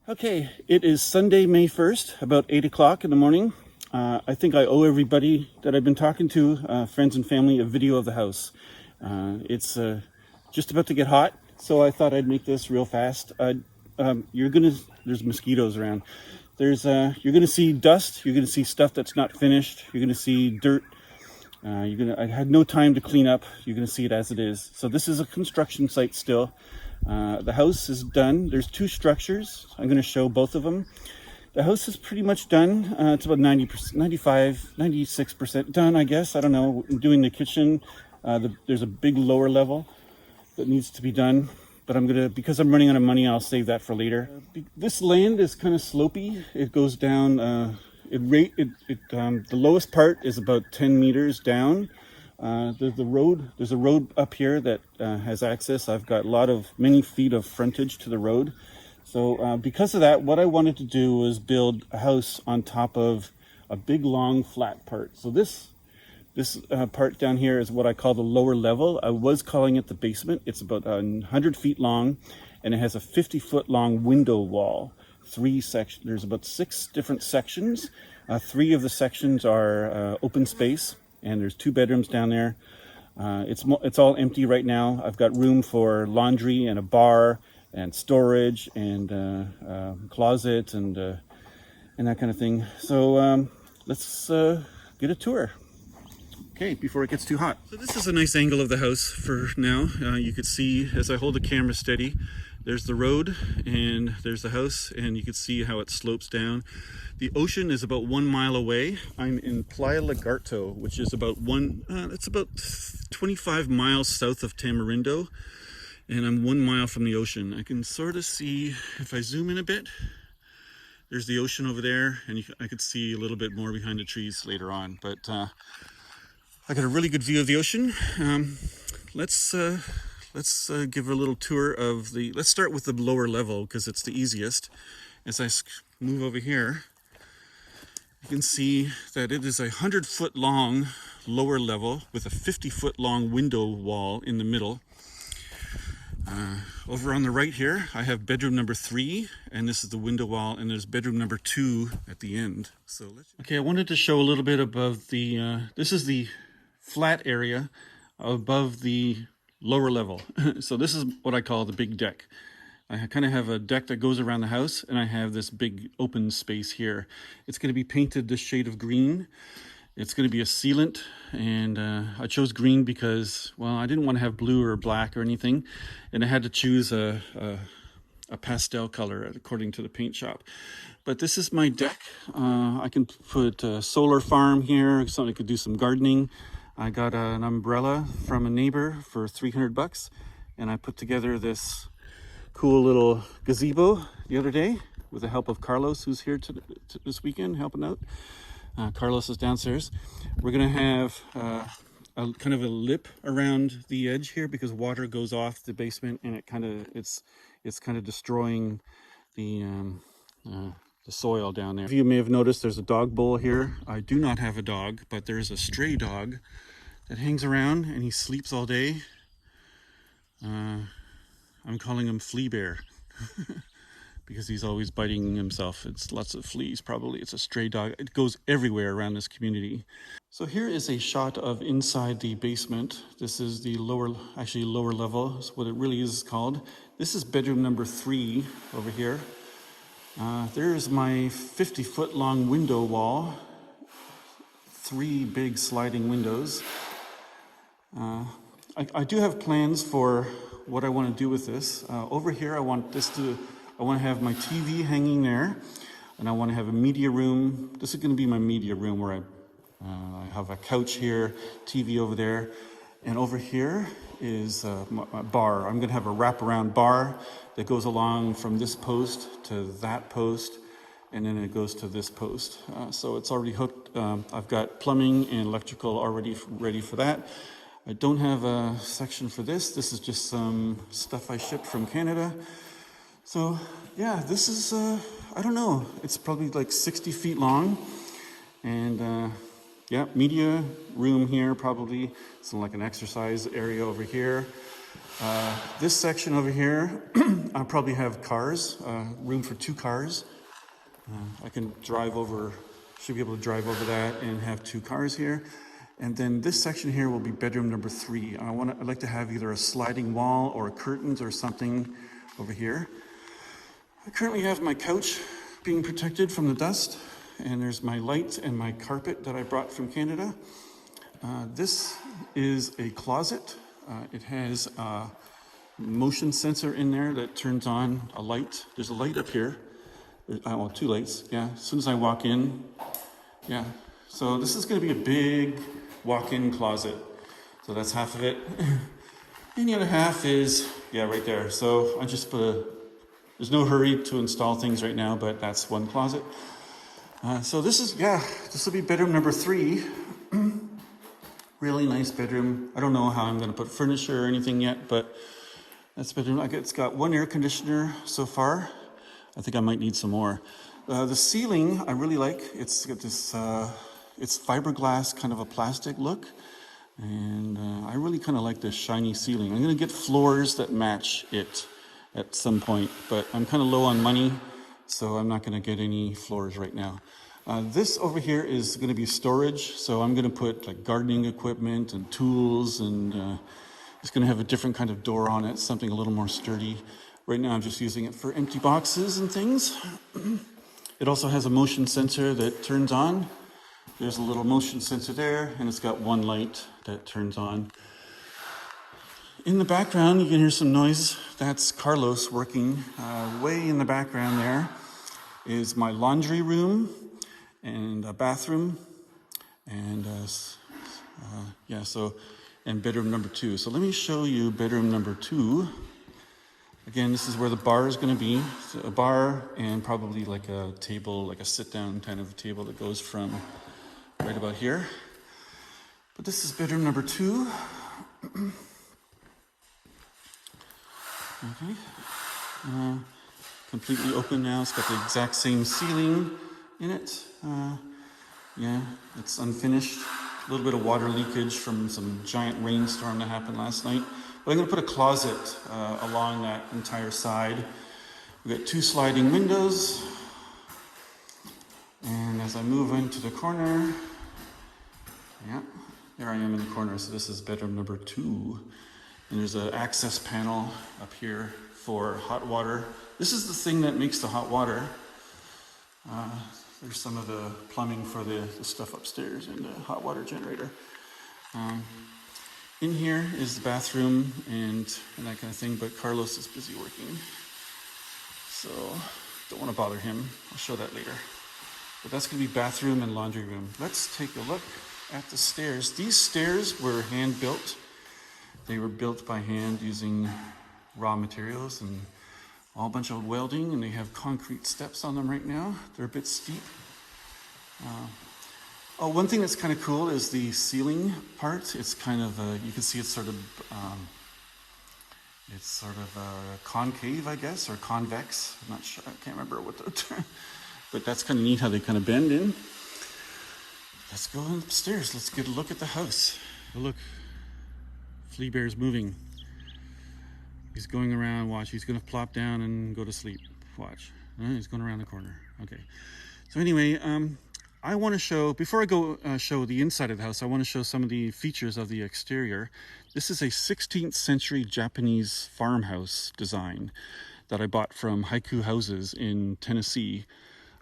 Okay, it is Sunday, May 1st, about 8 o'clock in the morning. I think I owe everybody that I've been talking to, friends and family, a video of the house. It's just about to get hot, so I thought I'd make this real fast. There's mosquitoes around. You're gonna see dust, you're gonna see stuff that's not finished, you're gonna see dirt. I had no time to clean up. You're gonna see it as it is. So this is a construction site still. The house is done. There's two structures. I'm going to show both of them. The house is pretty much done. It's about 90%, 95, 96% done, I guess. I don't know. I'm doing the kitchen. There's a big lower level that needs to be done. But because I'm running out of money, I'll save that for later. This land is kind of slopey. It goes down. The lowest part is about 10 meters down. There's a road up here that has access. I've got many feet of frontage to the road. So because of that, what I wanted to do was build a house on top of a big, long, flat part. So this part down here is what I call the lower level. I was calling it the basement. It's about 100 feet long, and it has a 50-foot long window wall. There's about 6 different sections. 3 of the sections are open space. And there's 2 bedrooms down there. It's all empty right now. I've got room for laundry and a bar and storage and closet and that kind of thing. So let's get a tour. Okay, before it gets too hot. So this is a nice angle of the house for now. You could see as I hold the camera steady, there's the road and there's the house, and you can see how it slopes down. The ocean is about 1 mile away. I'm in Playa Lagarto, which is about 25 miles south of Tamarindo, and I'm 1 mile from the ocean. I can sort of see, if I zoom in a bit, there's the ocean over there, and I could see a little bit more behind the trees later on. But I got a really good view of the ocean. Let's give a little tour of let's start with the lower level because it's the easiest. As I move over here, you can see that it is a 100-foot long lower level with a 50-foot long window wall in the middle. Over on the right here, I have bedroom number 3, and this is the window wall, and there's bedroom number 2 at the end. Okay, I wanted to show a little bit above this is the flat area above the lower level. So this is what I call the big deck. I kind of have a deck that goes around the house, and I have this big open space here. It's going to be painted this shade of green. It's going to be a sealant, and I chose green because, well, I didn't want to have blue or black or anything, and I had to choose a pastel color according to the paint shop. But this is my deck. I can put a solar farm here, so I could do some gardening. I got an umbrella from a neighbor for $300, and I put together this cool little gazebo the other day with the help of Carlos, who's here this weekend helping out. Carlos is downstairs. We're gonna have a kind of a lip around the edge here because water goes off the basement, and it's kind of destroying the soil down there. You may have noticed there's a dog bowl here. I do not have a dog, but there's a stray dog that hangs around and he sleeps all day. I'm calling him Flea Bear because he's always biting himself. It's lots of fleas, probably. It's a stray dog. It goes everywhere around this community. So here is a shot of inside the basement. This is the lower level. That's what it really is called. This is bedroom number 3 over here. There's my 50-foot long window wall. 3 big sliding windows. I do have plans for what I want to do with this. Over here, I want to have my TV hanging there, and I want to have a media room. This is going to be my media room where I have a couch here, TV over there, and over here is my bar. I'm going to have a wraparound bar that goes along from this post to that post, and then it goes to this post. So it's already hooked. I've got plumbing and electrical already ready for that. I don't have a section for this. This is just some stuff I shipped from Canada. So yeah, this is, I don't know, it's probably like 60 feet long. And yeah, media room here probably. So like an exercise area over here. This section over here, I'll probably have cars, room for 2 cars. I can drive over, should be able to drive over that and have 2 cars here. And then this section here will be bedroom number 3. I'd like to have either a sliding wall or curtains or something over here. I currently have my couch being protected from the dust, and there's my light and my carpet that I brought from Canada. This is a closet. It has a motion sensor in there that turns on a light. There's a light up here. Well, 2 lights, yeah. As soon as I walk in, yeah. So this is gonna be a big walk-in closet. So that's half of it. And the other half is, yeah, right there. So I just there's no hurry to install things right now, but that's one closet. So this will be bedroom number 3. Really nice bedroom. I don't know how I'm gonna put furniture or anything yet, but that's bedroom. It's got 1 air conditioner so far. I think I might need some more. The ceiling, I really like. It's got this, it's fiberglass, kind of a plastic look. And I really kind of like this shiny ceiling. I'm gonna get floors that match it at some point, but I'm kind of low on money, so I'm not gonna get any floors right now. This over here is gonna be storage, so I'm gonna put like gardening equipment and tools, and it's gonna have a different kind of door on it, something a little more sturdy. Right now I'm just using it for empty boxes and things. It also has a motion sensor that turns on. There's a little motion sensor there, and it's got 1 light that turns on. In the background, you can hear some noise. That's Carlos working. Way in the background there is my laundry room and a bathroom, and and bedroom number 2. So let me show you bedroom number 2. Again, this is where the bar is going to be. So a bar and probably like a table, like a sit-down kind of table that goes from right about here. But this is bedroom number 2. Okay. Completely open now. It's got the exact same ceiling in it. Yeah, it's unfinished. A little bit of water leakage from some giant rainstorm that happened last night. But I'm going to put a closet along that entire side. We've got 2 sliding windows. And as I move into the corner, yeah, there I am in the corner. So this is bedroom number 2. And there's an access panel up here for hot water. This is the thing that makes the hot water. There's some of the plumbing for the stuff upstairs and the hot water generator. In here is the bathroom and that kind of thing, but Carlos is busy working, so don't want to bother him. I'll show that later. But that's going to be bathroom and laundry room. Let's take a look at the stairs. These stairs were hand built. They were built by hand using raw materials and all bunch of welding, and they have concrete steps on them right now. They're a bit steep. One thing that's kind of cool is the ceiling part. It's kind of, you can see it's sort of concave, I guess, or convex. I'm not sure, I can't remember what the term, but that's kind of neat how they kind of bend in. Let's go upstairs. Let's get a look at the house. Oh, look, Flea Bear's moving. He's going around, watch. He's gonna plop down and go to sleep. Watch. He's going around the corner. Okay. So anyway, I want to show, before I go show the inside of the house, I want to show some of the features of the exterior. This is a 16th century Japanese farmhouse design that I bought from Haiku Houses in Tennessee.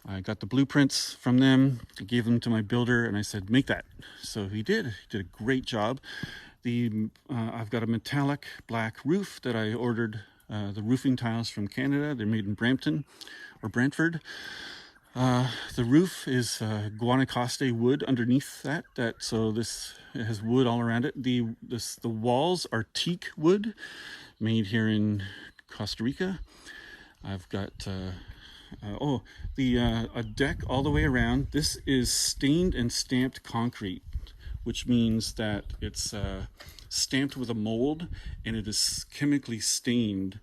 I got the blueprints from them, I gave them to my builder, and I said, make that. So he did a great job. I've got a metallic black roof that I ordered the roofing tiles from Canada. They're made in Brampton or Brantford. The roof is Guanacaste wood underneath that, so this has wood all around it. The walls are teak wood made here in Costa Rica. I've got a deck all the way around. This is stained and stamped concrete, which means that it's stamped with a mold and it is chemically stained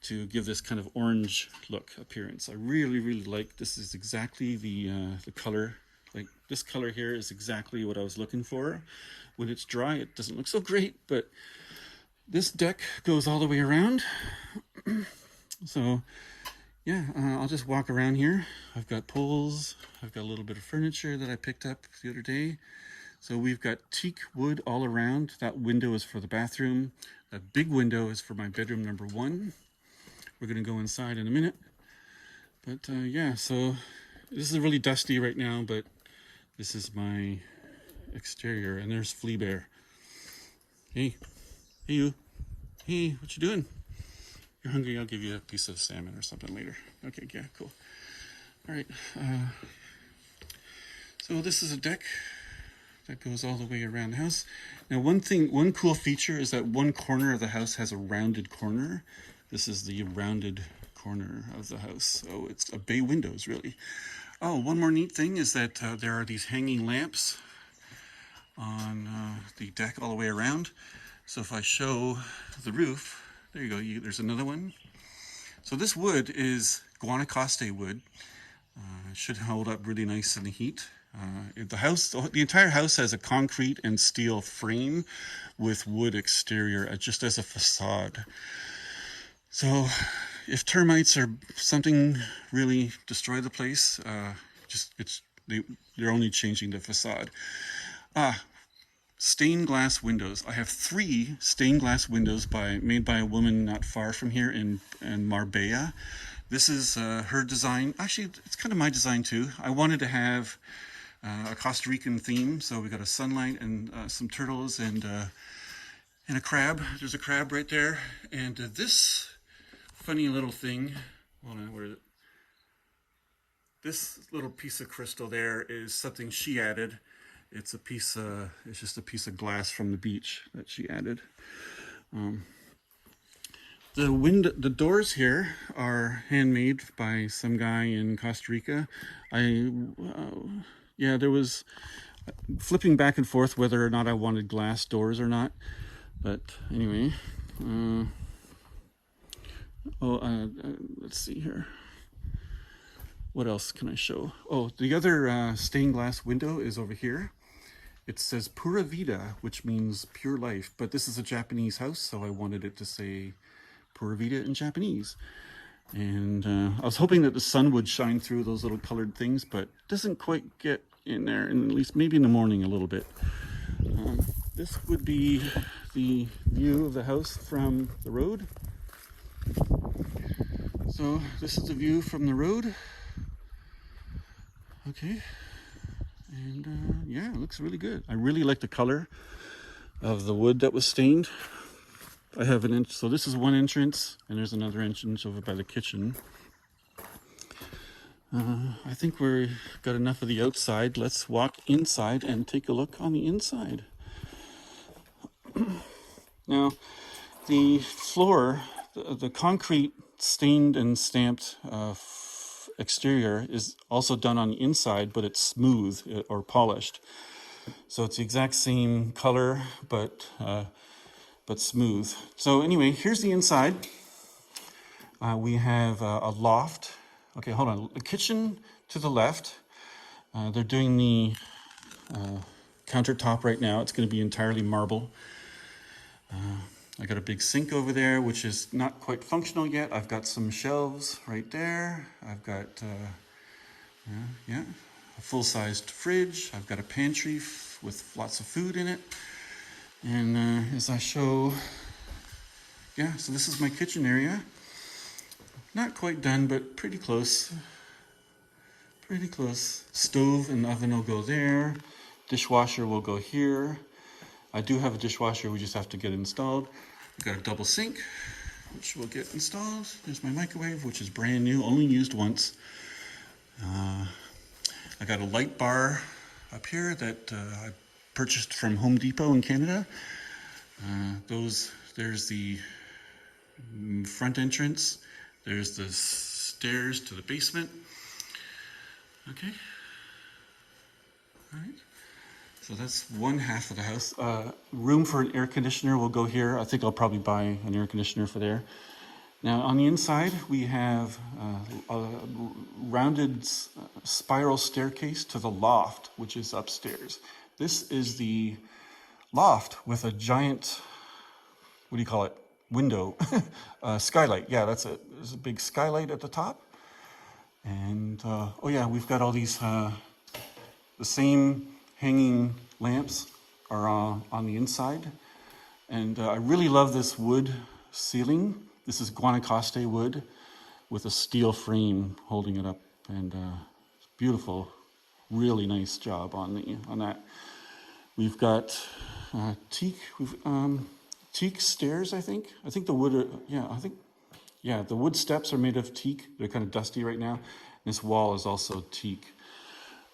to give this kind of orange look appearance. I really, really like this. Is exactly the color. Like this color here is exactly what I was looking for. When it's dry, it doesn't look so great, but This deck goes all the way around. So yeah, I'll just walk around here. I've got poles. I've got a little bit of furniture that I picked up the other day. So we've got teak wood all around. That window is for the bathroom. That big window is for my bedroom number 1. We're gonna go inside in a minute. But yeah, so this is really dusty right now, but this is my exterior, and there's Flea Bear. Hey, hey you. Hey, what you doing? You're hungry, I'll give you a piece of salmon or something later. Okay, yeah, cool. All right, so this is a deck that goes all the way around the house. Now one cool feature is that one corner of the house has a rounded corner. This is the rounded corner of the house. So it's a bay windows, really. Oh, one more neat thing is that there are these hanging lamps on the deck all the way around. So if I show the roof, there you go, there's another one. So this wood is Guanacaste wood. It should hold up really nice in the heat. The entire house has a concrete and steel frame with wood exterior just as a facade. So if termites or something really destroy the place, they're only changing the facade. Stained glass windows. I have 3 stained glass windows made by a woman not far from here in Marbella. This is her design. Actually, it's kind of my design too. I wanted to have a Costa Rican theme, so we got a sunlight and some turtles and a crab. There's a crab right there, and this funny little thing. Hold on, where is it? This little piece of crystal there is something she added. It's just a piece of glass from the beach that she added. The doors here are handmade by some guy in Costa Rica. Yeah, there was flipping back and forth whether or not I wanted glass doors or not. But anyway, let's see here. What else can I show? Oh, the other stained glass window is over here. It says Pura Vida, which means pure life, but this is a Japanese house, so I wanted it to say Pura Vida in Japanese. And I was hoping that the sun would shine through those little colored things, but it doesn't quite get in there, and at least maybe in the morning a little bit. This would be the view of the house from the road. So this is the view from the road. Okay. And yeah, it looks really good. I really like the color of the wood that was stained. I have an inch, so this is one entrance, and there's another entrance over by the kitchen. I think we've got enough of the outside. Let's walk inside and take a look on the inside. Now, the floor, the concrete stained and stamped exterior is also done on the inside, but it's smooth or polished. So it's the exact same color, but smooth. So anyway, here's the inside. We have a loft. Okay, hold on. The kitchen to the left. They're doing the countertop right now. It's going to be entirely marble. I got a big sink over there, which is not quite functional yet. I've got some shelves right there. I've got, a full-sized fridge. I've got a pantry with lots of food in it. And as I show, yeah, so this is my kitchen area. Not quite done, but pretty close. Pretty close. Stove and oven will go there. Dishwasher will go here. I do have a dishwasher, we just have to get installed. We've got a double sink, which will get installed. There's my microwave, which is brand new, only used once. I got a light bar up here that I purchased from Home Depot in Canada. There's the front entrance. There's the stairs to the basement. Okay. All right. So that's one half of the house. Room for an air conditioner will go here. I think I'll probably buy an air conditioner for there. Now on the inside, we have a rounded spiral staircase to the loft, which is upstairs. This is the loft with a giant what do you call it? Window, skylight. Yeah, that's it. There's a big skylight at the top. And, oh yeah, we've got all these, the same hanging lamps are on the inside. And I really love this wood ceiling. This is Guanacaste wood with a steel frame holding it up. And it's beautiful, really nice job on that. We've got teak, teak stairs, I think. I think the wood, the wood steps are made of teak. They're kind of dusty right now. This wall is also teak.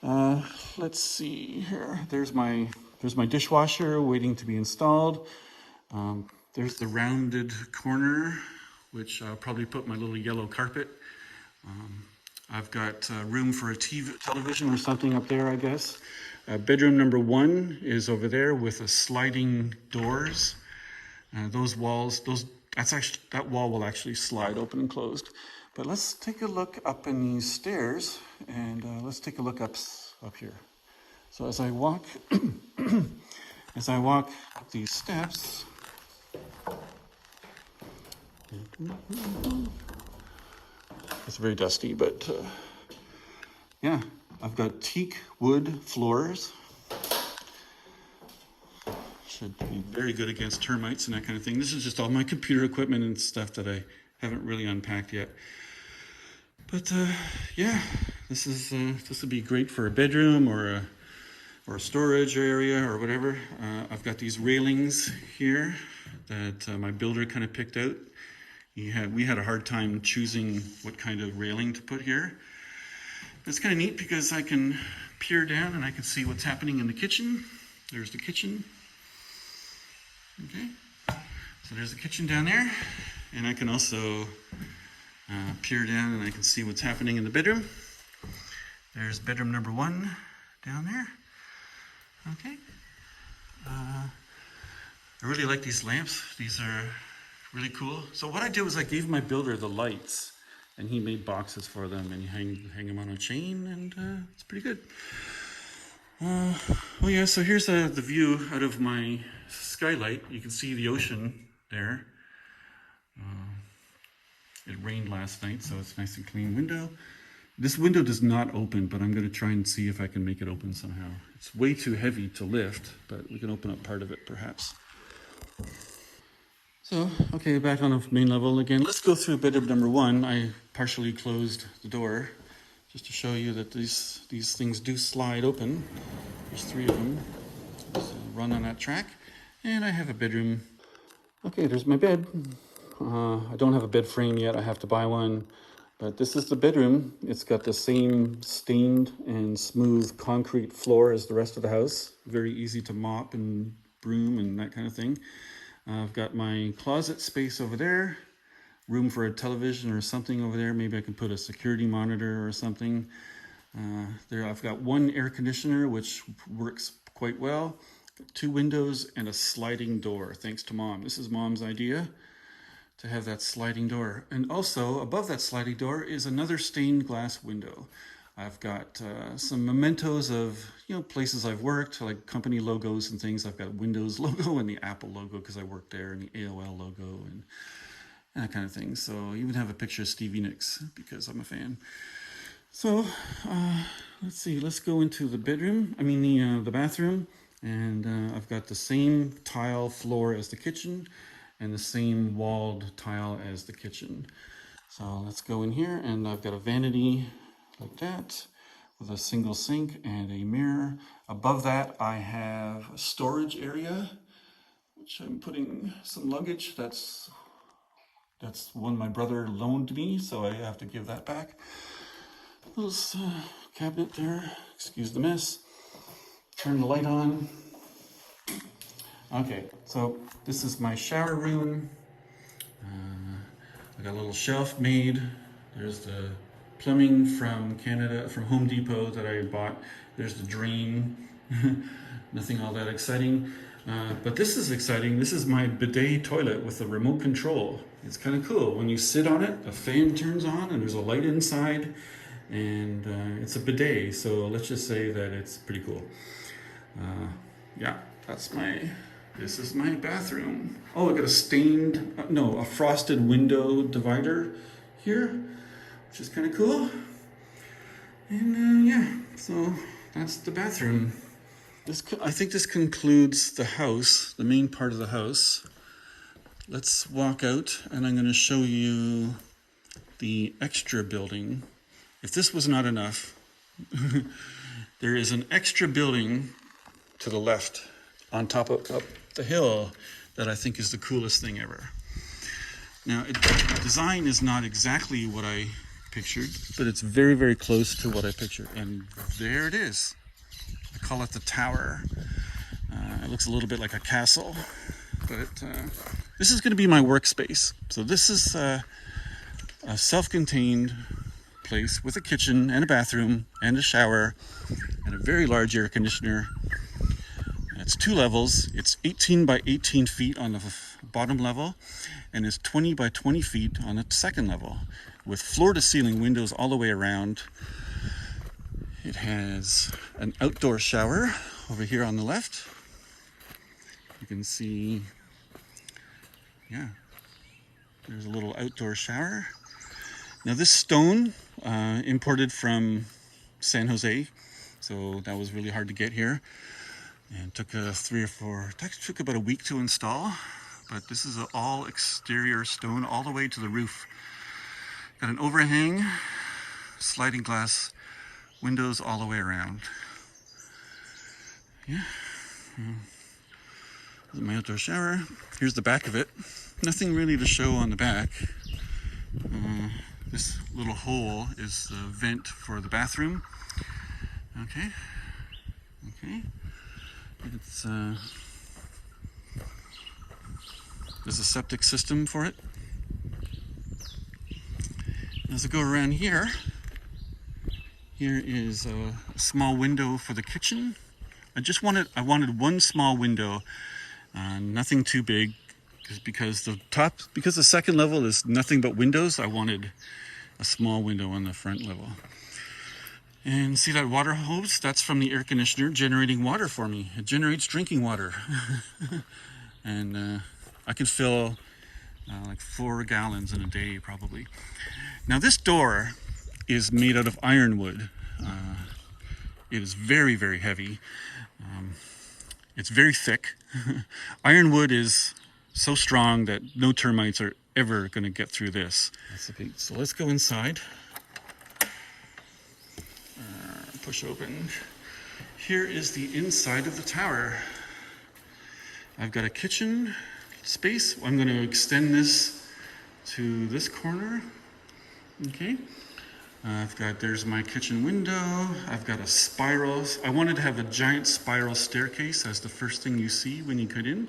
Let's see here. There's my dishwasher waiting to be installed. There's the rounded corner, which I'll probably put my little yellow carpet. I've got room for a television or something up there, I guess. Bedroom number 1 is over there with a sliding doors. Those walls, that wall will actually slide open and closed. But let's take a look up in these stairs, and let's take a look up here. So as I walk, up these steps, it's very dusty, but yeah, I've got teak wood floors. Should be very good against termites and that kind of thing. This is just all my computer equipment and stuff that I haven't really unpacked yet. But yeah, this would be great for a bedroom or a storage area or whatever. I've got these railings here that my builder kind of picked out. We had a hard time choosing what kind of railing to put here. It's kind of neat because I can peer down and I can see what's happening in the kitchen. There's the kitchen. Okay, so there's the kitchen down there, and I can also peer down and I can see what's happening in the bedroom. There's bedroom number 1 down there. Okay, I really like these lamps. These are really cool. So what I did was I gave my builder the lights, and he made boxes for them, and you hang them on a chain, and it's pretty good. Oh yeah, so here's the view out of my skylight. You can see the ocean there. It rained last night, so it's nice and clean window. This window does not open, but I'm going to try and see if I can make it open somehow. It's way too heavy to lift, but we can open up part of it perhaps. So, okay, back on the main level again. Let's go through bedroom number 1. I partially closed the door just to show you that these things do slide open. There's 3 of them. Let's run on that track. And I have a bedroom. Okay, there's my bed. I don't have a bed frame yet. I have to buy one. But this is the bedroom. It's got the same stained and smooth concrete floor as the rest of the house. Very easy to mop and broom and that kind of thing. I've got my closet space over there. Room for a television or something over there. Maybe I can put a security monitor or something. There I've got 1 air conditioner, which works quite well. 2 windows and a sliding door, thanks to Mom. This is Mom's idea, to have that sliding door. And also, above that sliding door is another stained glass window. I've got some mementos of, places I've worked, like company logos and things. I've got a Windows logo and the Apple logo because I worked there, and the AOL logo and that kind of thing. So I even have a picture of Stevie Nicks because I'm a fan. So let's see, let's go into the bedroom, the bathroom. And I've got the same tile floor as the kitchen and the same walled tile as the kitchen. So let's go in here, and I've got a vanity like that with a single sink and a mirror. Above that I have a storage area, which I'm putting some luggage. That's one my brother loaned me, so I have to give that back. Little cabinet there, excuse the mess. Turn the light on. Okay, so this is my shower room. I got a little shelf made. There's the plumbing from Canada, from Home Depot that I bought. There's the drain. Nothing all that exciting. But this is exciting. This is my bidet toilet with a remote control. It's kind of cool. When you sit on it, a fan turns on and there's a light inside. And it's a bidet, so let's just say that it's pretty cool. Yeah, that's my This is my bathroom. Oh, I got a stained, no, a frosted window divider here, which is kind of cool. And yeah, so that's the bathroom. I think this concludes the house, the main part of the house. Let's walk out and I'm going to show you the extra building. If this was not enough, there is an extra building to the left on top of up the hill that I think is the coolest thing ever. Now, the design is not exactly what I pictured, but it's very, very close to what I pictured. And there it is. I call it the tower. It looks a little bit like a castle, but this is going to be my workspace. So this is a self-contained place with a kitchen and a bathroom and a shower and a very large air conditioner. It's 2 levels. It's 18 by 18 feet on the bottom level and is 20 by 20 feet on the second level with floor to ceiling windows all the way around. It has an outdoor shower over here on the left. You can see, yeah, there's a little outdoor shower. Now this stone imported from San Jose, so that was really hard to get here. And took took about a week to install, but this is an all exterior stone all the way to the roof. Got an overhang, sliding glass windows all the way around. Yeah. This is my outdoor shower. Here's the back of it. Nothing really to show on the back. This little hole is the vent for the bathroom. Okay. It's there's a septic system for it. As I go around here is a small window for the kitchen. I wanted one small window, nothing too big, because the second level is nothing but windows. I wanted a small window on the front level. And see that water hose? That's from the air conditioner generating water for me. It generates drinking water. And I can fill like 4 gallons in a day probably. Now this door is made out of ironwood. It is very, very heavy. It's very thick. Ironwood is so strong that no termites are ever going to get through this. So let's go inside. Push open. Here is the inside of the tower. I've got a kitchen space. I'm going to extend this to this corner. Okay. There's my kitchen window. I've got a spiral. I wanted to have a giant spiral staircase as the first thing you see when you get in.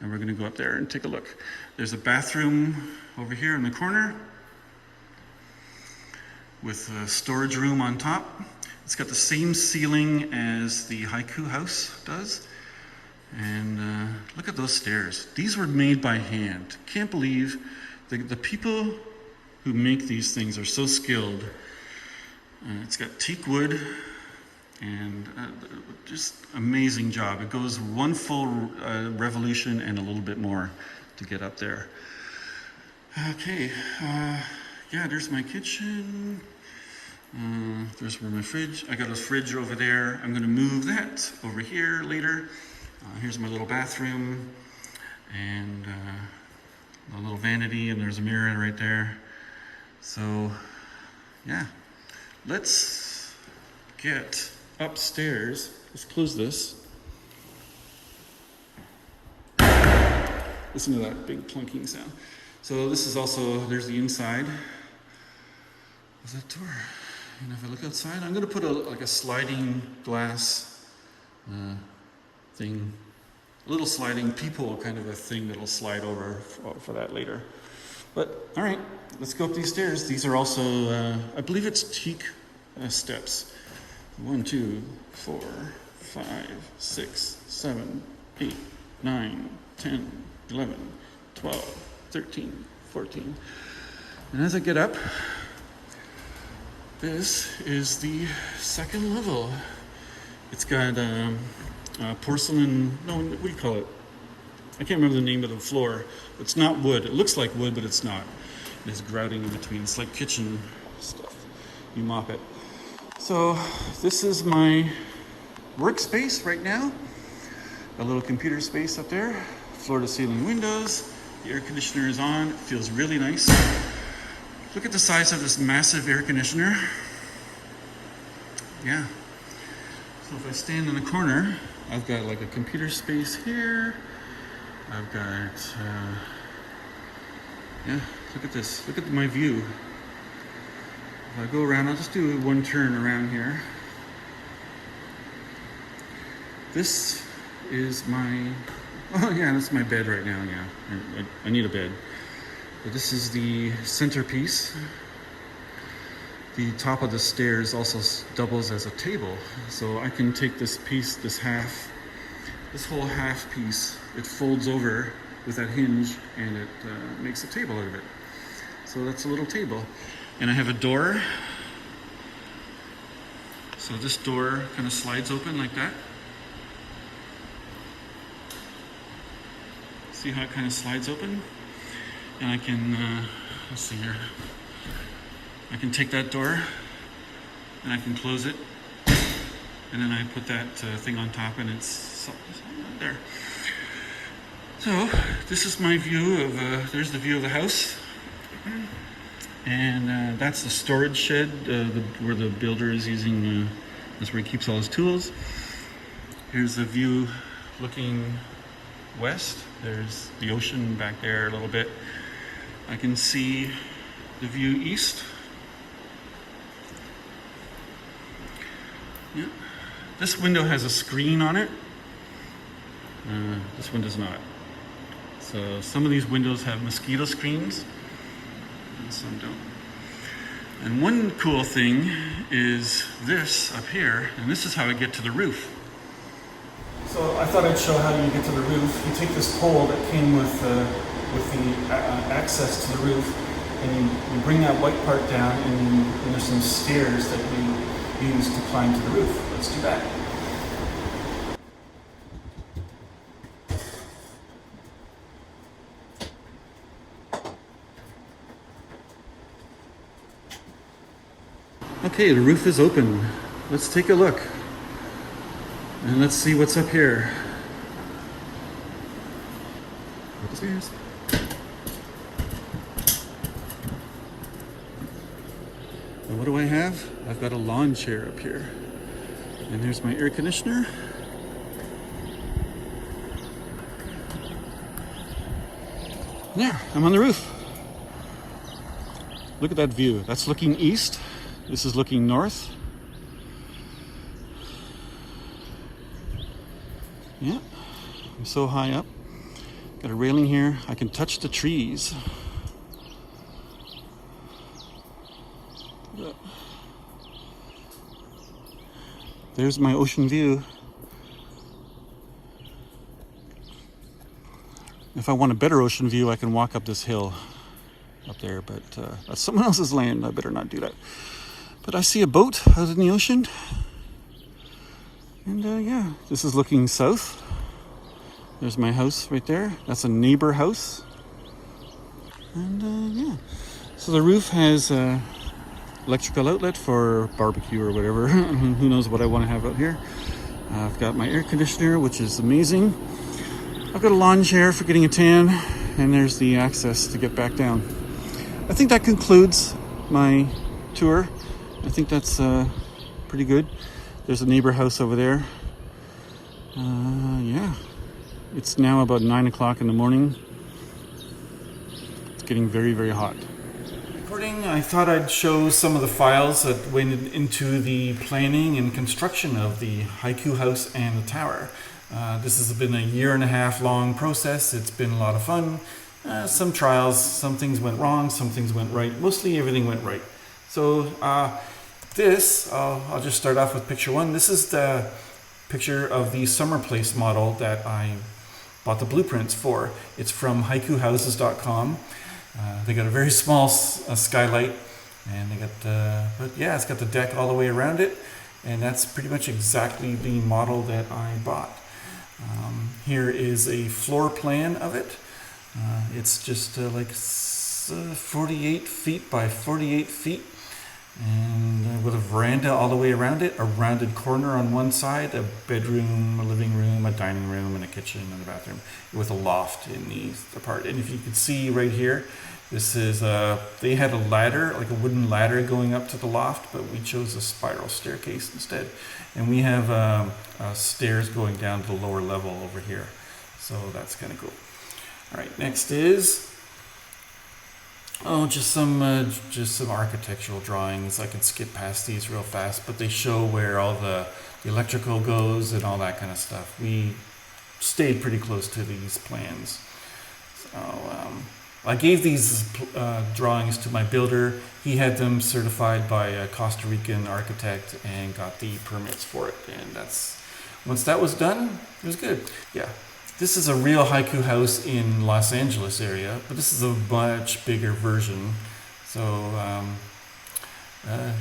And we're going to go up there and take a look. There's a bathroom over here in the corner with a storage room on top. It's got the same ceiling as the Haiku House does. And look at those stairs. These were made by hand. Can't believe the people who make these things are so skilled. It's got teak wood and just amazing job. It goes one full revolution and a little bit more to get up there. Okay, yeah, there's my kitchen. There's where my fridge. I got a fridge over there. I'm going to move that over here later. Here's my little bathroom and a little vanity, and there's a mirror right there. So, yeah, let's get upstairs. Let's close this. Listen to that big plunking sound. So this is also, there's the inside of that door. And if I look outside, I'm going to put like a sliding glass thing, a little sliding peephole kind of a thing that'll slide over for that later. But all right, let's go up these stairs. These are also, I believe it's teak steps. 1, 2, 4, 5, 6, 7, 8, 9, 10, 11, 12, 13, 14. And as I get up, this is the second level. It's got porcelain, no, what do you call it? I can't remember the name of the floor. It's not wood. It looks like wood, but it's not. There's grouting in between. It's like kitchen stuff. You mop it. So this is my workspace right now. A little computer space up there. Floor to ceiling windows. The air conditioner is on. It feels really nice. Look at the size of this massive air conditioner. Yeah. So if I stand in the corner, I've got like a computer space here. I've got, yeah, look at this. Look at my view. If I go around, I'll just do one turn around here. This is my, oh yeah, that's my bed right now, yeah. I need a bed. But this is the centerpiece. The top of the stairs also doubles as a table. So I can take this piece, this whole half piece, it folds over with that hinge and it makes a table out of it. So that's a little table. And I have a door. So this door kind of slides open like that. See how it kind of slides open? And I can, let's see here. I can take that door and I can close it. And then I put that thing on top and it's there. So this is my view of, there's the view of the house. And that's the storage shed where the builder is using, that's where he keeps all his tools. Here's the view looking west. There's the ocean back there a little bit. I can see the view east. Yeah. This window has a screen on it. This one does not. So some of these windows have mosquito screens and some don't. And one cool thing is this up here, and this is how I get to the roof. So I thought I'd show how you get to the roof. You take this pole that came with the access to the roof, and you bring that white part down, and there's some stairs that you use to climb to the roof. Let's do that. Okay, the roof is open. Let's take a look. And let's see what's up here. Up the stairs. And what do I have? I've got a lawn chair up here. And there's my air conditioner. There, I'm on the roof. Look at that view. That's looking east. This is looking north. Yeah, I'm so high up. Got a railing here. I can touch the trees. There's my ocean view. If I want a better ocean view, I can walk up this hill up there, but that's someone else's land. I better not do that. But I see a boat out in the ocean. And yeah, this is looking south. There's my house right there. That's a neighbor house. And yeah, so the roof has electrical outlet for barbecue or whatever. Who knows what I want to have out here. I've got my air conditioner, which is amazing. I've got a lawn chair for getting a tan, and there's the access to get back down. I think that concludes my tour. I think that's pretty good. There's a neighbor house over there. Yeah, it's now about 9 o'clock in the morning. It's getting very, very hot. I thought I'd show some of the files that went into the planning and construction of the Haiku House and the Tower. This has been a 1.5 year long process. It's been a lot of fun. Some trials, some things went wrong, some things went right. Mostly everything went right. So I'll just start off with picture one. This is the picture of the summer place model that I bought the blueprints for. It's from haikuhouses.com. They got a very small skylight, and they got but yeah, it's got the deck all the way around it, and that's pretty much exactly the model that I bought. Here is a floor plan of it. It's just like 48 feet by 48 feet, and with a veranda all the way around it, a rounded corner on one side, a bedroom, a living room, a dining room, and a kitchen and a bathroom, with a loft in the part. And if you can see right here, this is they had a ladder, like a wooden ladder going up to the loft, but we chose a spiral staircase instead. And we have stairs going down to the lower level over here, so that's kind of cool. All right, next is just some architectural drawings. I could skip past these real fast, but they show where all the electrical goes and all that kind of stuff. We stayed pretty close to these plans. So I gave these drawings to my builder. He had them certified by a Costa Rican architect and got the permits for it. And once that was done, it was good. Yeah. This is a real haiku house in Los Angeles area, but this is a much bigger version. So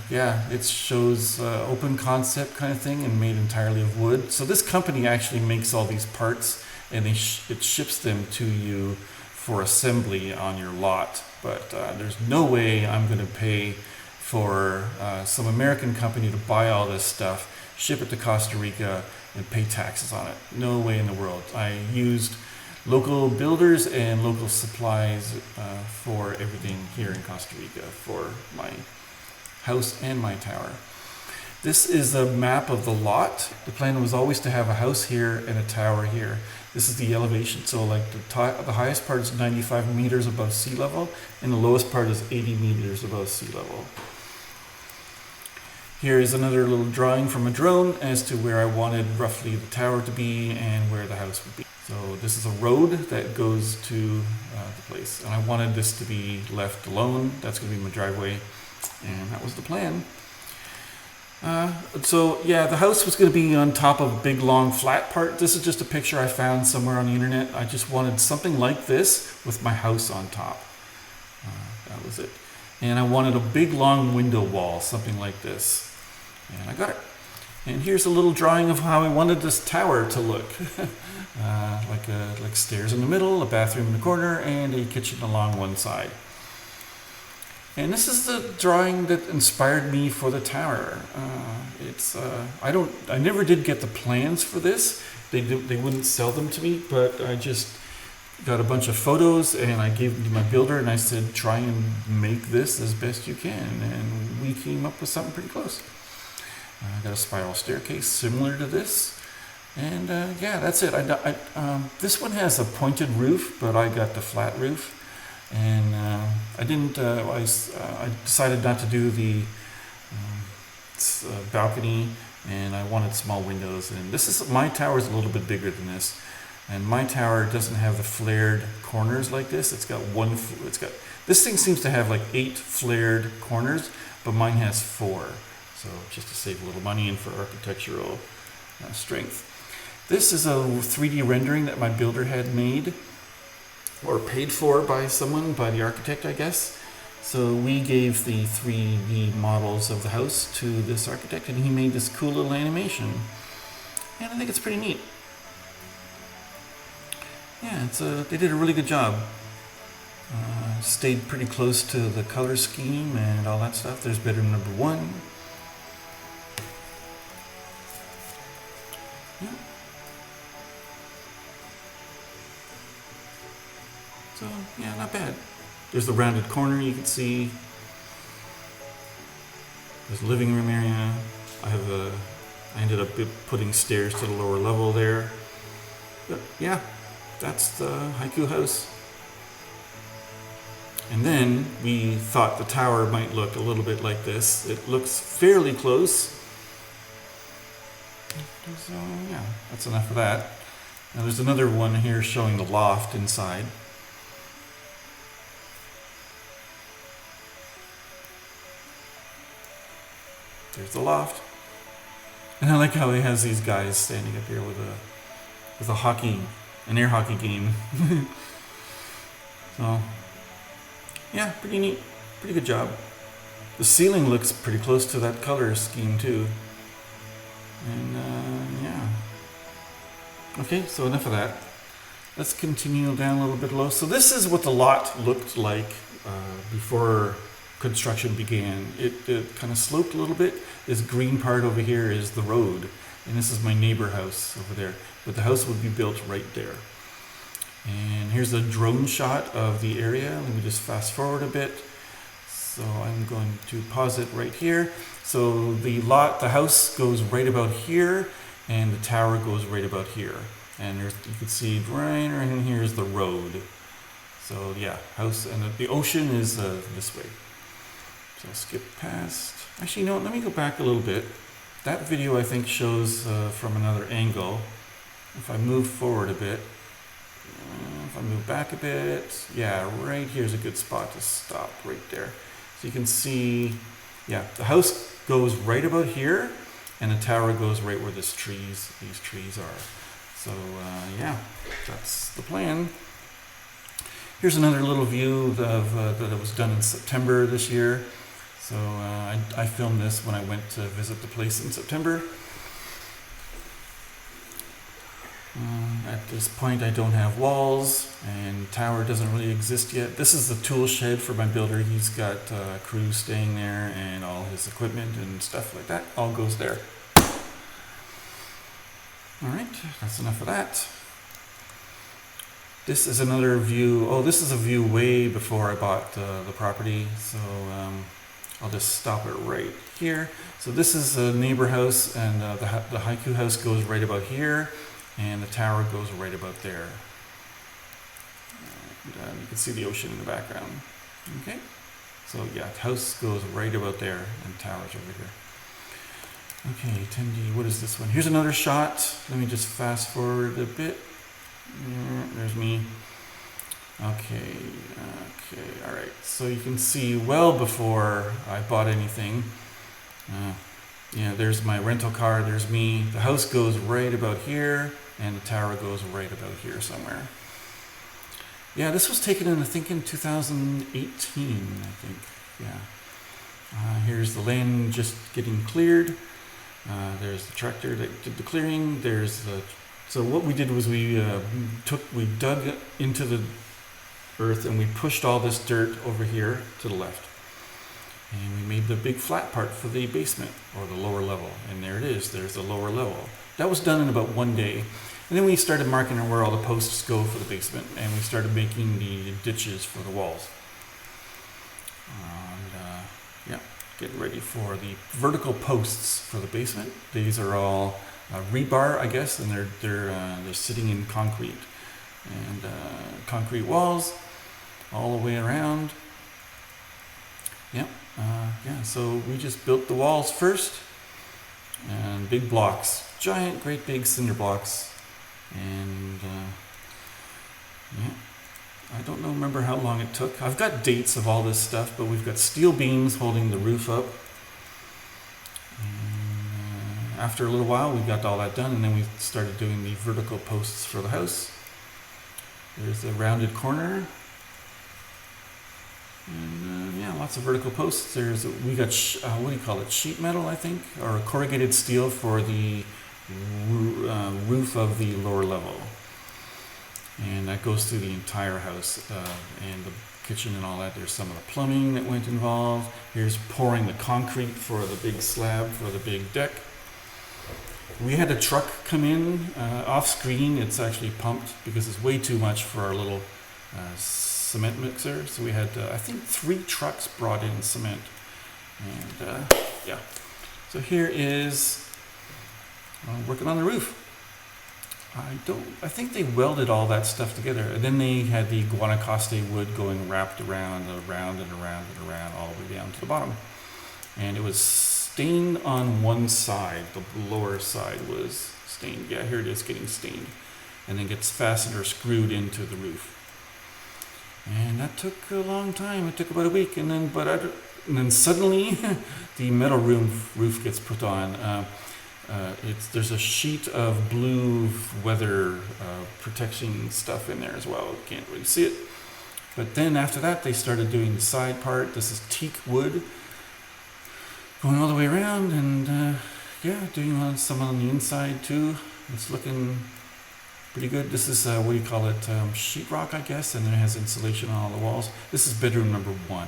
yeah, it shows open concept kind of thing and made entirely of wood. So this company actually makes all these parts, and it ships them to you for assembly on your lot. But there's no way I'm going to pay for some American company to buy all this stuff, ship it to Costa Rica, and pay taxes on it. No way in the world. I used local builders and local supplies for everything here in Costa Rica for my house and my tower. This is a map of the lot. The plan was always to have a house here and a tower here. This is the elevation. So like the highest part is 95 meters above sea level, and the lowest part is 80 meters above sea level. Here is another little drawing from a drone as to where I wanted roughly the tower to be and where the house would be. So this is a road that goes to the place. And I wanted this to be left alone. That's going to be my driveway. And that was the plan. So yeah, the house was going to be on top of a big long flat part. This is just a picture I found somewhere on the internet. I just wanted something like this with my house on top. That was it. And I wanted a big long window wall, something like this. And I got it. And here's a little drawing of how I wanted this tower to look. like stairs in the middle, a bathroom in the corner, and a kitchen along one side. And this is the drawing that inspired me for the tower. I never did get the plans for this. They wouldn't sell them to me, but I just got a bunch of photos and I gave them to my builder and I said, try and make this as best you can. And we came up with something pretty close. I got a spiral staircase similar to this. And yeah, that's it. This one has a pointed roof, but I got the flat roof. And I decided not to do the balcony, and I wanted small windows. And my tower is a little bit bigger than this. And my tower doesn't have the flared corners like this. This thing seems to have like 8 flared corners, but mine has 4. So just to save a little money and for architectural strength. This is a 3D rendering that my builder had made or paid for by the architect, I guess. So we gave the 3D models of the house to this architect, and he made this cool little animation. And I think it's pretty neat. Yeah, they did a really good job. Stayed pretty close to the color scheme and all that stuff. There's bedroom number 1. Yeah. So, yeah, not bad. There's the rounded corner you can see. There's the living room area. I ended up putting stairs to the lower level there. But yeah, that's the Haiku house. And then we thought the tower might look a little bit like this. It looks fairly close. So yeah, that's enough of that. Now there's another one here showing the loft inside. There's the loft. And I like how he has these guys standing up here with an air hockey game. So yeah, pretty neat. Pretty good job. The ceiling looks pretty close to that color scheme too. And yeah, Okay, so enough of that. Let's continue down a little bit low. So this is what the lot looked like before construction began. It kind of sloped a little bit. This green part over here is the road, and this is my neighbor house over there. But the house would be built right there. And here's a drone shot of the area. Let me just fast forward a bit. So I'm going to pause it right here. So the house goes right about here, and the tower goes right about here. And you can see right in here is the road. So yeah, house, and the ocean is this way. So I'll skip past. Actually, no, let me go back a little bit. That video I think shows from another angle. If I move forward a bit, if I move back a bit, yeah, right here's a good spot to stop right there. So you can see, yeah, the house goes right about here, and the tower goes right where these trees are. So yeah, that's the plan. Here's another little view that was done in September this year. So I filmed this when I went to visit the place in September. At this point I don't have walls, and tower doesn't really exist yet. This is the tool shed for my builder. He's got crew staying there, and all his equipment and stuff like that all goes there. Alright, that's enough of that. This is another view. Oh, this is a view way before I bought the property, so I'll just stop it right here. So this is a neighbor house, and the Haiku house goes right about here, and the tower goes right about there. And you can see the ocean in the background. Okay, so yeah, the house goes right about there, and tower's over here. Okay, 10D, what is this one? Here's another shot. Let me just fast forward a bit. There's me. Okay, all right. So you can see well before I bought anything. Yeah, there's my rental car, there's me. The house goes right about here, and the tower goes right about here somewhere. Yeah, this was taken in, I think, in 2018, I think, yeah. Here's the land just getting cleared. There's the tractor that did the clearing. So what we did was we dug into the earth, and we pushed all this dirt over here to the left. And we made the big flat part for the basement, or the lower level. And there it is, there's the lower level. That was done in about one day. And then we started marking where all the posts go for the basement, and we started making the ditches for the walls. And yeah, getting ready for the vertical posts for the basement. These are all rebar, I guess, and they're sitting in concrete. And concrete walls all the way around. Yep. Yeah, so we just built the walls first, and big blocks, giant, great big cinder blocks, and yeah, I don't remember how long it took. I've got dates of all this stuff, but we've got steel beams holding the roof up. And, after a little while, we got all that done, and then we started doing the vertical posts for the house. There's a rounded corner. And yeah, lots of vertical posts. We got what do you call it? Sheet metal, I think, or corrugated steel for the roof of the lower level, and that goes through the entire house, and the kitchen and all that. There's some of the plumbing that went involved. Here's pouring the concrete for the big slab for the big deck. We had a truck come in off screen. It's actually pumped because it's way too much for our little cement mixer. So we had, I think, 3 trucks brought in cement. And yeah, so here is working on the roof. I think they welded all that stuff together. And then they had the Guanacaste wood going wrapped around and around and around and around all the way down to the bottom. And it was stained on one side. The lower side was stained. Yeah, here it is getting stained. And then gets fastened or screwed into the roof. And that took a long time. It took about a week. And then suddenly the metal roof gets put on. There's a sheet of blue weather protection stuff in there as well. You can't really see it. But then after that, they started doing the side part. This is teak wood going all the way around, and yeah, doing some on the inside too. It's looking pretty good. This is, what do you call it, sheetrock, I guess, and then it has insulation on all the walls. This is bedroom number 1.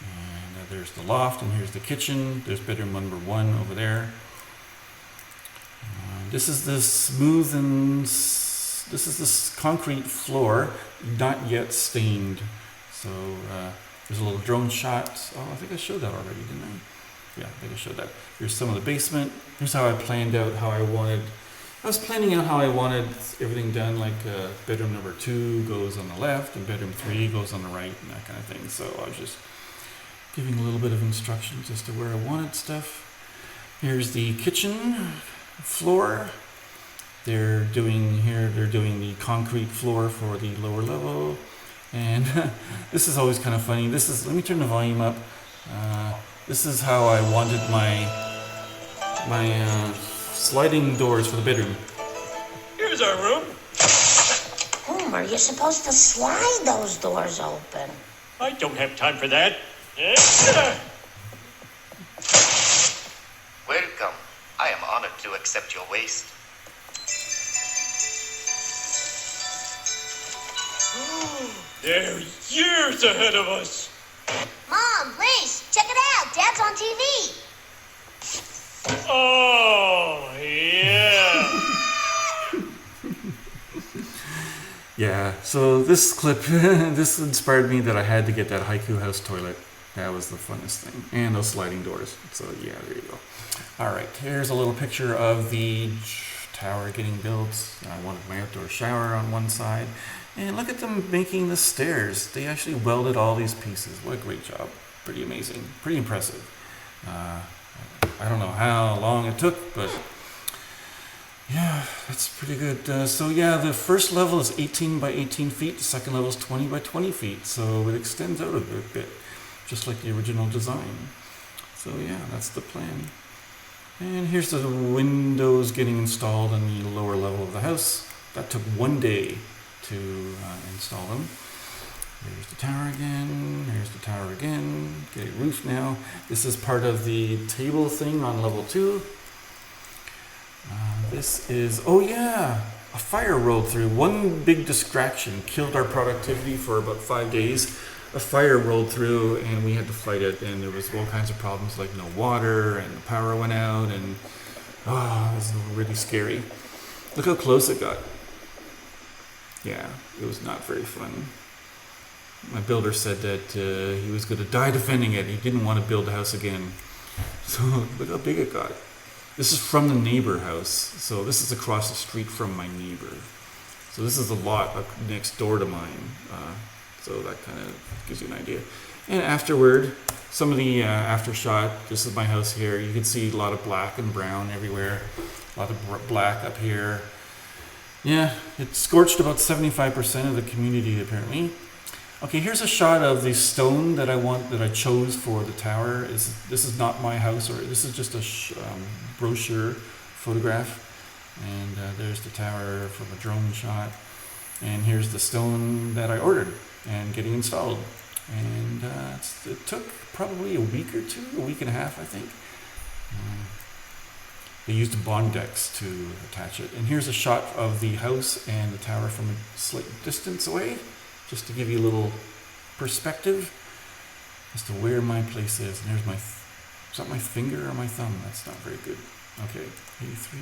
And there's the loft, and here's the kitchen. There's bedroom number 1 over there. This is the smooth and this is this concrete floor, not yet stained. So there's a little drone shot. Oh, I think I showed that already, didn't I? Yeah, I think I showed that. Here's some of the basement. Here's how I planned out how I wanted. I was planning out how I wanted everything done, like bedroom number 2 goes on the left and bedroom 3 goes on the right and that kind of thing. So I was just giving a little bit of instructions as to where I wanted stuff. Here's the kitchen floor. They're doing the concrete floor for the lower level. And this is always kind of funny. Let me turn the volume up. This is how I wanted my sliding doors for the bedroom. Here's our room. Homer, you're supposed to slide those doors open. I don't have time for that. Welcome. I am honored to accept your waste. They're years ahead of us. Mom, Grace, check it out. Dad's on TV. Oh, yeah. Yeah, so this clip, this inspired me that I had to get that Haiku House toilet. That was the funnest thing. And those sliding doors. So yeah, there you go. All right, here's a little picture of the tower getting built. I wanted my outdoor shower on one side. And look at them making the stairs. They actually welded all these pieces. What a great job. Pretty amazing. Pretty impressive. I don't know how long it took, but yeah, that's pretty good. So yeah, the first level is 18 by 18 feet. The second level is 20 by 20 feet. So it extends out a bit, just like the original design. So yeah, that's the plan. And here's the windows getting installed on the lower level of the house. That took 1 day to install them. There's the tower again. Here's the tower again. Get a roof now. This is part of the table thing on level 2. This is, oh yeah, a fire rolled through. One big distraction killed our productivity for about 5 days. A fire rolled through and we had to fight it, and there was all kinds of problems like no water and the power went out, and oh, it was really scary. Look how close it got. Yeah, it was not very fun. My builder said that he was going to die defending it. He didn't want to build the house again. So look how big it got. This is from the neighbor house. So this is across the street from my neighbor. So this is a lot next door to mine. So that kind of gives you an idea. And afterward, some of the after shot, this is my house here. You can see a lot of black and brown everywhere. A lot of black up here. Yeah, it scorched about 75% of the community apparently. Okay, here's a shot of the stone that I chose for the tower. This is not my house, or this is just a brochure photograph. And there's the tower from a drone shot. And here's the stone that I ordered and getting installed. And it took probably a week or two, a week and a half, I think. They used Bondex to attach it. And here's a shot of the house and the tower from a slight distance away, just to give you a little perspective as to where my place is. And here's is that my finger or my thumb? That's not very good. Okay, 83.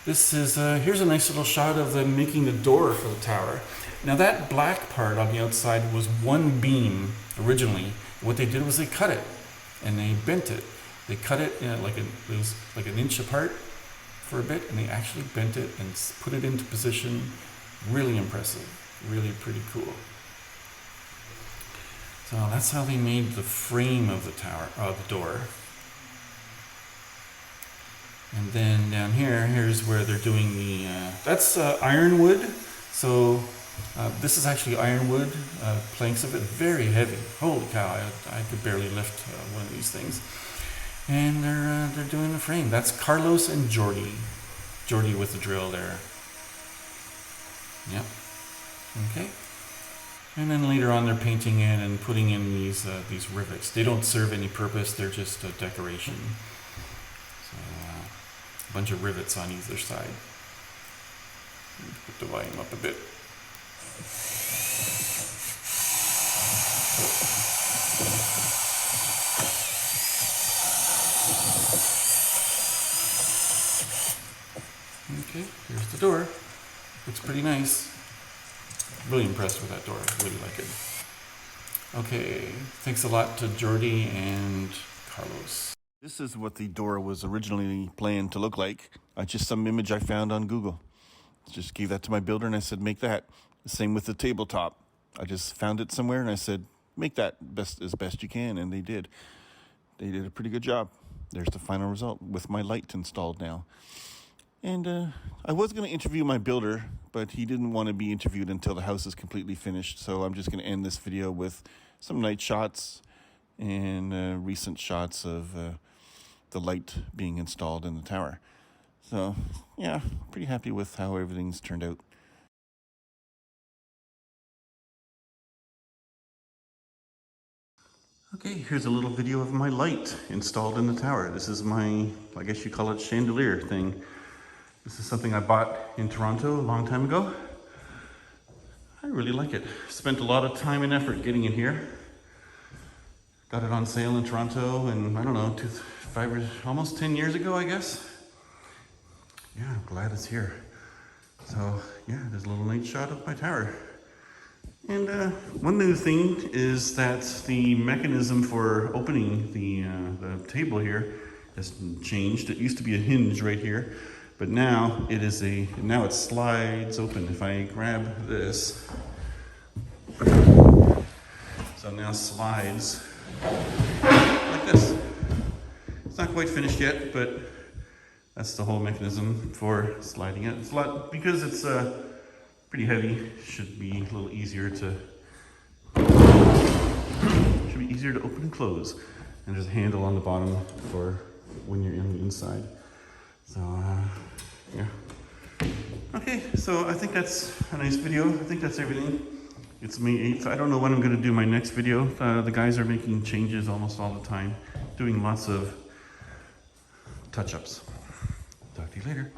This is, here's a nice little shot of them making the door for the tower. Now that black part on the outside was one beam originally. What they did was they cut it and they bent it. They cut it it was like an inch apart for a bit, and they actually bent it and put it into position. Really impressive. Really pretty cool. So that's how they made the frame of the tower, the door. And then down here, here's where they're doing the, that's ironwood. So this is actually ironwood, planks of it, very heavy. Holy cow, I could barely lift one of these things. And they're doing the frame. That's Carlos and Jordy. Jordy with the drill there. Yep. Okay. And then later on, they're painting in and putting in these rivets. They don't serve any purpose. They're just a decoration. So a bunch of rivets on either side. Put the volume up a bit. Okay, here's the door. Looks pretty nice. Really impressed with that door. Really like it. Okay, thanks a lot to Jordy and Carlos. This is what the door was originally planned to look like. Just some image I found on Google. Just gave that to my builder and I said, make that. Same with the tabletop. I just found it somewhere and I said, make that as best you can, and they did. They did a pretty good job. There's the final result with my light installed now. And I was going to interview my builder, but he didn't want to be interviewed until the house is completely finished. So I'm just going to end this video with some night shots and recent shots of the light being installed in the tower. So yeah, pretty happy with how everything's turned out. Okay, here's a little video of my light installed in the tower. This is my, I guess you call it, chandelier thing. This is something I bought in Toronto a long time ago. I really like it. Spent a lot of time and effort getting it here. Got it on sale in Toronto, and I don't know, 5 or almost 10 years ago, I guess. Yeah, I'm glad it's here. So yeah, there's a little night shot of my tower. And one new thing is that the mechanism for opening the table here has changed. It used to be a hinge right here, but now it is now it slides open. If I grab this, so now slides like this. It's not quite finished yet, but that's the whole mechanism for sliding it. It's a lot, because it's pretty heavy, should be a little easier to open and close. And there's a handle on the bottom for when you're in the inside. So yeah. Okay, so I think that's a nice video. I think that's everything. It's May 8th. I don't know when I'm going to do my next video. The guys are making changes almost all the time, doing lots of touch-ups. Talk to you later.